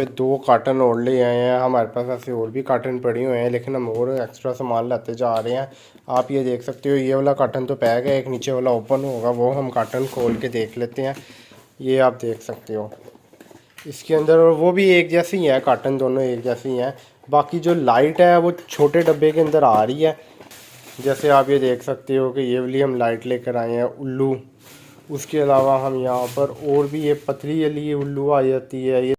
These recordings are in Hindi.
पे 2 कार्टन और ले आए हैं। हमारे पास ऐसे और भी कार्टन पड़े हुए हैं, लेकिन हम और एक्स्ट्रा सामान लाते जा रहे हैं। आप ये देख सकते हो, ये वाला कार्टन तो पैक है, एक नीचे वाला ओपन होगा, वो हम कार्टन खोल के देख लेते हैं। ये आप देख सकते हो इसके अंदर, और वो भी एक जैसी ही है, कार्टन दोनों एक जैसी ही हैं। बाकी जो लाइट है वो छोटे डब्बे के अंदर आ रही है। जैसे आप ये देख सकते हो कि ये वाली हम लाइट लेकर आए हैं, उल्लू। उसके अलावा हम यहाँ पर और भी ये पथरी वाली उल्लू आ जाती है। ये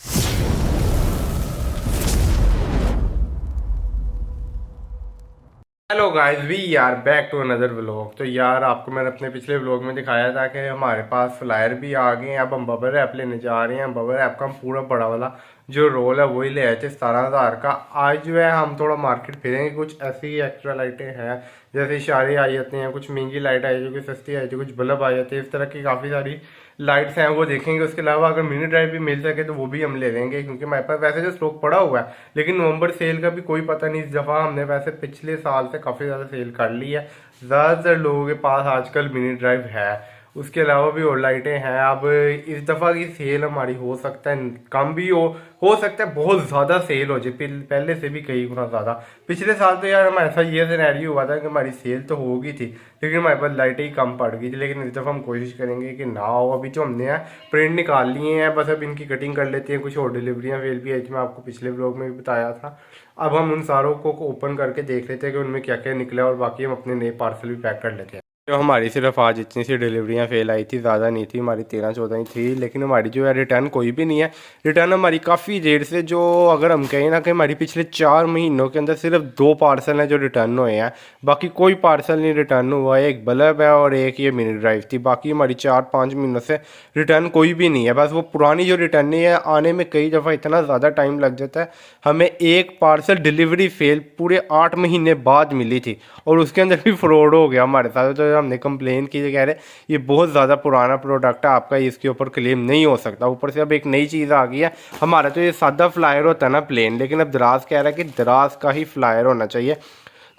hello guys, we are back to another vlog. तो यार, आपको मैंने अपने पिछले व्लॉग में दिखाया था कि हमारे पास फ्लायर भी आ गए हैं। अब हम बबल रैप लेने जा रहे हैं। बबल रैप का हम पूरा बड़ा वाला जो रोल है वही ले आए थे 17,000 का। आज जो है हम थोड़ा मार्केट फिरेंगे, कुछ ऐसी एक्स्ट्रा लाइटें हैं, जैसे इशारे आ जाते हैं, कुछ महंगी लाइट आई जो कि सस्ती आई थी, कुछ बल्ब आ जाते हैं, इस तरह की काफ़ी सारी लाइट्स हैं, वो देखेंगे। उसके अलावा अगर मिनी ड्राइव भी मिल सके तो वो भी हम ले लेंगे, क्योंकि हमारे पास वैसे जो स्टॉक पड़ा हुआ है, लेकिन नवंबर सेल का भी कोई पता नहीं। इस दफ़ा हमने वैसे पिछले साल से काफ़ी ज़्यादा सेल कर ली है। ज़्यादातर लोगों के पास आजकल मिनी ड्राइव है। उसके अलावा भी और लाइटें हैं। अब इस दफ़ा की सेल हमारी हो सकता है कम भी हो सकता है बहुत ज़्यादा सेल हो जाए, पहले से भी कई गुना ज़्यादा। पिछले साल तो यार हमारे साथ ये सिनेरियो हुआ था कि हमारी सेल तो होगी थी, लेकिन हमारे पास लाइटें ही कम पड़ गई थी। लेकिन इस दफ़ा हम कोशिश करेंगे कि ना हो। अभी जो हमने प्रिंट निकाल लिए हैं, बस अब इनकी कटिंग कर लेते हैं। कुछ और डिलीवरियाँ फेल भी आई थी, मैं आपको पिछले ब्लॉग में भी बताया था। अब हम उन सारों को ओपन करके देख लेते हैं कि उनमें क्या क्या निकला, और बाकी हम अपने नए पार्सल भी पैक कर लेते हैं। जो हमारी सिर्फ आज इतनी सी डिलीवरियां फेल आई थी, ज़्यादा नहीं थी, हमारी 13-14 ही थी। लेकिन हमारी जो है रिटर्न कोई भी नहीं है। रिटर्न हमारी काफ़ी देर से, जो अगर हम कहें ना कि हमारी पिछले 4 महीनों के अंदर सिर्फ 2 पार्सल हैं जो रिटर्न हुए हैं, बाकी कोई पार्सल नहीं रिटर्न हुआ है। एक बल्ब है और एक ये मिनी ड्राइव थी। बाकी हमारी 4-5 महीनों से रिटर्न कोई भी नहीं है। बस वो पुरानी जो रिटर्न है, आने में कई दफ़ा इतना ज़्यादा टाइम लग जाता है। हमें एक पार्सल डिलीवरी फेल पूरे 8 महीने बाद मिली थी, और उसके अंदर भी फ्रॉड हो गया हमारे साथ। तो हमने कंप्लेन की, कह रहे ये बहुत ज़्यादा पुराना प्रोडक्ट है आपका, इसके ऊपर क्लेम नहीं हो सकता। ऊपर से अब एक नई चीज़ आ गई है। हमारा तो ये सादा फ्लायर होता है ना, प्लेन, लेकिन अब दराज कह रहा है कि दराज का ही फ्लायर होना चाहिए,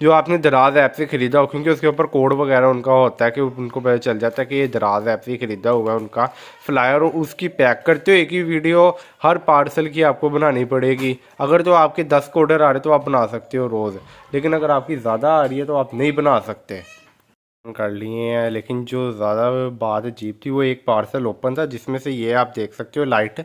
जो आपने दराज ऐप से ख़रीदा हो, क्योंकि उसके ऊपर कोड वगैरह उनका होता है कि उनको पता चल जाता है कि ये दराज ऐप से ख़रीदा हुआ है उनका फ्लायर। और उसकी पैक करते हुए एक ही वीडियो हर पार्सल की आपको बनानी पड़ेगी। अगर तो आपके 10 को ऑर्डर आ रहे तो आप बना सकते हो रोज़, लेकिन अगर आपकी ज़्यादा आ रही है तो आप नहीं बना सकते। कर लिए हैं। लेकिन जो ज़्यादा बात अजीब थी, वो एक पार्सल ओपन था, जिसमें से ये आप देख सकते हो लाइट,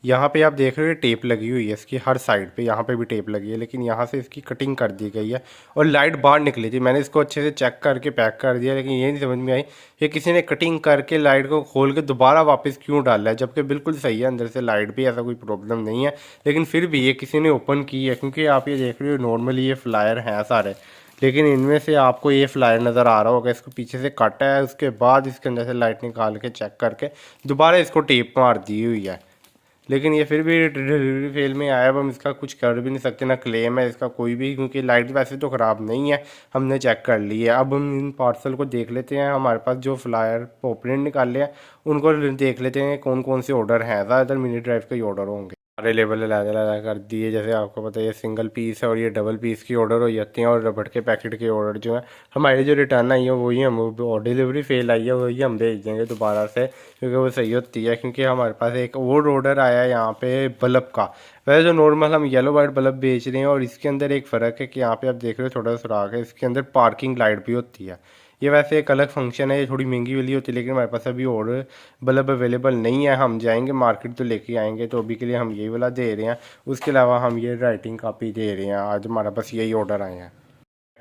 यहाँ पे आप देख रहे हो टेप लगी हुई है इसकी हर साइड पे, यहाँ पे भी टेप लगी है, लेकिन यहाँ से इसकी कटिंग कर दी गई है और लाइट बाहर निकली थी। मैंने इसको अच्छे से चेक करके पैक कर दिया, लेकिन ये नहीं समझ में आई कि किसी ने कटिंग करके लाइट को खोल के दोबारा वापस क्यों डाला है, जबकि बिल्कुल सही है, अंदर से लाइट भी, ऐसा कोई प्रॉब्लम नहीं है। लेकिन फिर भी ये किसी ने ओपन की है, क्योंकि आप ये देख रहे हो नॉर्मली ये फ्लायर हैं सारे, लेकिन इनमें से आपको ये फ्लायर नज़र आ रहा होगा, इसको पीछे से काटा है, उसके बाद इसके अंदर से लाइट निकाल के चेक करके दोबारा इसको टेप मार दी हुई है। लेकिन ये फिर भी डिलीवरी फेल में आया। अब हम इसका कुछ कर भी नहीं सकते, ना क्लेम है इसका कोई भी, क्योंकि लाइट वैसे तो ख़राब नहीं है, हमने चेक कर ली है। अब हम इन पार्सल को देख लेते हैं। हमारे पास जो फ्लायर प्रिंट निकाले हैं उनको देख लेते हैं कौन कौन से ऑर्डर हैं। ज़्यादातर मिनी ड्राइव के ही ऑर्डर होंगे। सारे लेवल अलग अलग कर दिए, जैसे आपको पता है ये सिंगल पीस है और ये डबल पीस की ऑर्डर हो जाती हैं, और रबड़ के पैकेट के ऑर्डर जो है हमारे जो रिटर्न आई है वही हम, और डिलीवरी फेल आई है वही हम भेज देंगे दोबारा से, क्योंकि वो सही होती है। क्योंकि हमारे पास एक और ऑर्डर आया है यहाँ पे बल्ब का। वैसे जो नॉर्मल हम येलो वाइट बल्ब बेच रहे हैं, और इसके अंदर एक फ़र्क है कि यहाँ पे आप देख रहे हो छोटा सा सुराख है, इसके अंदर पार्किंग लाइट भी होती है। ये वैसे एक अलग फंक्शन है, ये थोड़ी महंगी वाली होती है, लेकिन हमारे पास अभी और बल्ब अवेलेबल नहीं है। हम जाएंगे मार्केट तो लेके आएंगे, तो अभी के लिए हम यही वाला दे रहे हैं। उसके अलावा हम ये राइटिंग कापी दे रहे हैं। आज हमारा बस यही ऑर्डर आए हैं।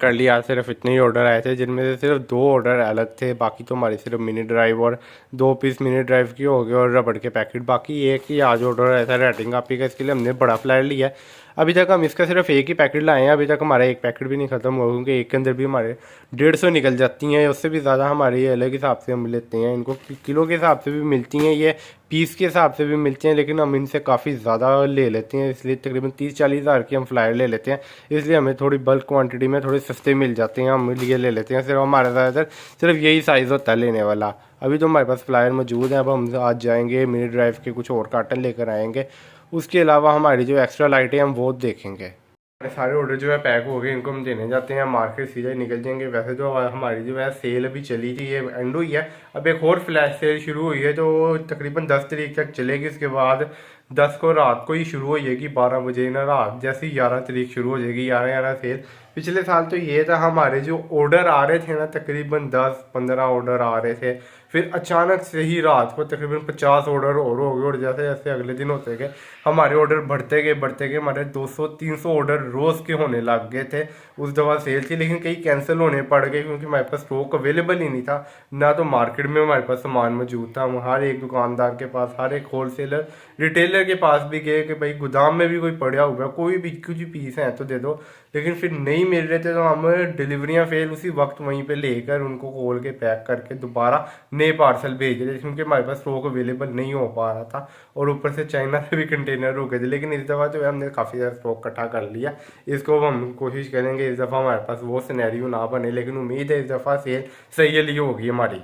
कर लिया, आज सिर्फ इतने ही ऑर्डर आए थे, जिनमें से सिर्फ 2 ऑर्डर अलग थे। बाकी तो हमारे सिर्फ मिनी ड्राइव और 2 पीस मिनी ड्राइव की हो गए, और रबड़ के पैकेट। बाकी एक ही आज ऑर्डर आया था राइटिंग कापी का, इसके लिए हमने बड़ा फ्लायर लिया है। अभी तक हम इसका सिर्फ एक ही पैकेट लाए हैं, अभी तक हमारा एक पैकेट भी नहीं ख़त्म हुआ, क्योंकि एक के अंदर भी हमारे 150 निकल जाती हैं। उससे भी ज़्यादा हमारे ये अलग हिसाब से हम लेते हैं, इनको किलो के हिसाब से भी मिलती हैं, ये पीस के हिसाब से भी मिलती हैं, लेकिन हम इनसे काफ़ी ज़्यादा ले लेते हैं, इसलिए तकरीबन 30-40 हज़ार की हम फ्लायर ले लेते हैं। इसलिए हमें थोड़ी बल्क क्वांटिटी में थोड़े सस्ते मिल जाते हैं, हम लिए ले लेते हैं। सिर्फ हमारा ज़्यादातर सिर्फ यही साइज़ होता है लेने वाला। अभी तो हमारे पास फ्लायर मौजूद हैं। अब हम आज जाएंगे मिनी ड्राइव के कुछ और कार्टन लेकर आएंगे। उसके अलावा हमारी जो एक्स्ट्रा लाइटें हम वो देखेंगे। सारे ऑर्डर जो है पैक हो गए, इनको हम देने जाते हैं मार्केट, सीधा ही निकल जाएंगे। वैसे तो हमारी जो है सेल अभी चली थी, ये एंड हुई है। अब एक और फ्लैश सेल शुरू हुई है, जो तकरीबन 10 तारीख तक चलेगी। इसके बाद 10 को रात को ही शुरू हो जाएगी, 12 बजे ना रात जैसे 11 तारीख शुरू हो जाएगी, 11 सेल। पिछले साल तो ये था हमारे जो ऑर्डर आ रहे थे ना, तकरीबन 10-15 ऑर्डर आ रहे थे, फिर अचानक से ही रात को तकरीबन 50 ऑर्डर और हो गए, और जैसे जैसे अगले दिन होते गए हमारे ऑर्डर बढ़ते गए, हमारे 200-300 ऑर्डर रोज़ के होने लग गए थे। उस दफ़ा सेल थी लेकिन कई कैंसिल होने पड़ गए क्योंकि हमारे पास स्टॉक अवेलेबल ही नहीं था, ना तो मार्केट में हमारे पास सामान मौजूद था। हम हर एक दुकानदार के पास, हर एक होलसेलर रिटेलर के पास भी गए कि भाई गोदाम में भी कोई पड़ा हुआ है, कोई भी कुछ पीस है तो दे दो, लेकिन फिर नहीं मिल रहे थे। तो हम डिलीवरियां फेल उसी वक्त वहीं पे लेकर उनको खोल के पैक करके दोबारा नए पार्सल भेज रहे थे क्योंकि हमारे पास स्टॉक अवेलेबल नहीं हो पा रहा था, और ऊपर से चाइना से भी कंटेनर रुके थे। लेकिन इस दफ़ा जो है हमने काफ़ी ज़्यादा स्टॉक इकट्ठा कर लिया, इसको हम कोशिश करेंगे इस दफ़ा हमारे पास वो सिनेरियो ना बने, लेकिन उम्मीद है इस दफ़ा सेल सही होगी हमारी।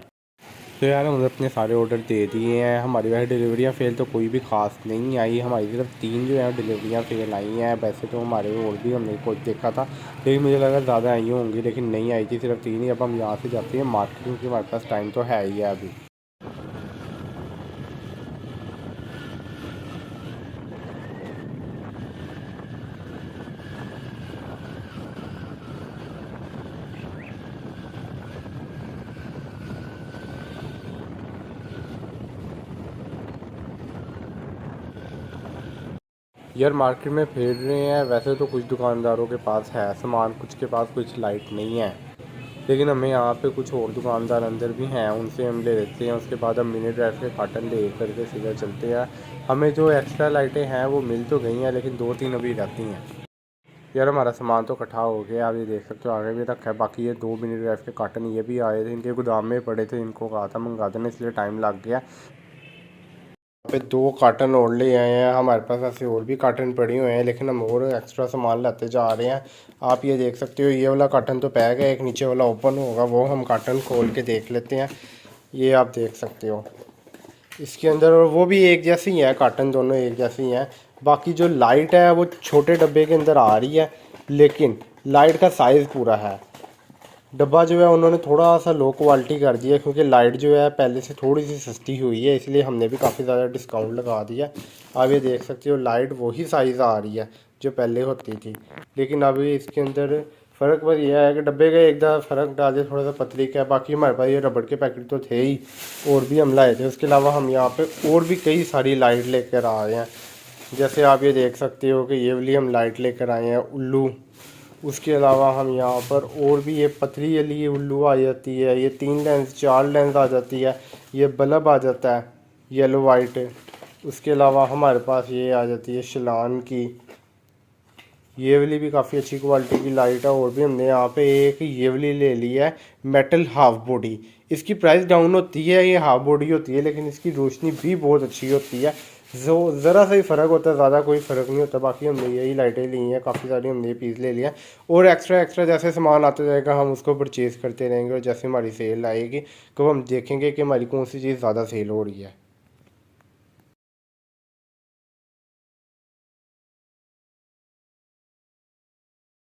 तो यार हमने अपने सारे ऑर्डर दे दिए हैं। हमारी वैसे डिलीवरियाँ फेल तो कोई भी ख़ास नहीं आई, हमारी सिर्फ 3 जो है डिलीवरियाँ फेल आई हैं। वैसे तो हमारे और भी हमने कुछ देखा था, लेकिन मुझे लगा ज़्यादा आई होंगी, लेकिन नहीं आई थी, सिर्फ 3 ही। अब हम यहाँ से जाते हैं मार्केट क्योंकि हमारे पास टाइम तो है ही है अभी। यार मार्केट में फिर रहे हैं, वैसे तो कुछ दुकानदारों के पास है सामान, कुछ के पास कुछ लाइट नहीं है, लेकिन हमें यहाँ पे कुछ और दुकानदार अंदर भी हैं, उनसे हम ले लेते हैं। उसके बाद हम मिनी ड्राइव के कार्टन ले करके सीधा चलते हैं। हमें जो एक्स्ट्रा लाइटें हैं वो मिल तो गई हैं, लेकिन 2-3 अभी रहती हैं। यार हमारा सामान तो इकट्ठा हो गया, आप ये देख सकते हो आगे भी रखा है। बाकी ये 2 मिनी ड्राइव के कार्टन ये भी आए थे, इनके गोदाम में पड़े थे, इनको कहा था मंगा देने, इसलिए टाइम लग गया। पे 2 कार्टन और ले आए हैं, हमारे पास ऐसे और भी कार्टन पड़े हुए हैं, लेकिन हम और एक्स्ट्रा सामान लाते जा रहे हैं। आप ये देख सकते हो ये वाला कार्टन तो पैक है, एक नीचे वाला ओपन होगा, वो हम कार्टन खोल के देख लेते हैं। ये आप देख सकते हो इसके अंदर, और वो भी एक जैसी ही है, कार्टन दोनों एक जैसी हैं। बाकी जो लाइट है वो छोटे डब्बे के अंदर आ रही है, लेकिन लाइट का साइज़ पूरा है। डब्बा जो है उन्होंने थोड़ा सा लो क्वालिटी कर दिया क्योंकि लाइट जो है पहले से थोड़ी सी सस्ती हुई है, इसलिए हमने भी काफ़ी ज़्यादा डिस्काउंट लगा दिया। आप ये देख सकते हो लाइट वही साइज़ आ रही है जो पहले होती थी, लेकिन अभी इसके अंदर फ़र्क बस यह है कि डब्बे का एक दफ़ा फ़र्क डाल दिया, थोड़ा सा पतली का है। बाकी हमारे पास ये रबड़ के पैकेट तो थे ही, और भी हम लाए थे। उसके अलावा हम यहाँ पर और भी कई सारी लाइट लेकर आ रहे हैं, जैसे आप ये देख सकते हो कि ये वाली हम लाइट लेकर आए हैं उल्लू। उसके अलावा हम यहाँ पर और भी ये पतली वाली उल्लू आ जाती है, ये 3 लेंस 4 लेंस आ जाती है, ये बल्ब आ जाता है येलो वाइट। उसके अलावा हमारे पास ये आ जाती है शलान की, ये वाली भी काफ़ी अच्छी क्वालिटी की लाइट है। और भी हमने यहाँ पे एक ये वाली ले ली है मेटल हाफ बॉडी, इसकी प्राइस डाउन होती है, ये हाफ बॉडी होती है, लेकिन इसकी रोशनी भी बहुत अच्छी होती है। जो ज़रा सा ही फ़र्क होता है, ज़्यादा कोई फ़र्क नहीं होता। बाकी हमने यही लाइटें ली हैं, काफ़ी सारी हमने ये पीस ले लिया, और एक्स्ट्रा जैसे सामान आता जाएगा हम उसको परचेज़ करते रहेंगे, और जैसे हमारी सेल आएगी तो हम देखेंगे कि हमारी कौन सी चीज़ ज़्यादा सेल हो रही है।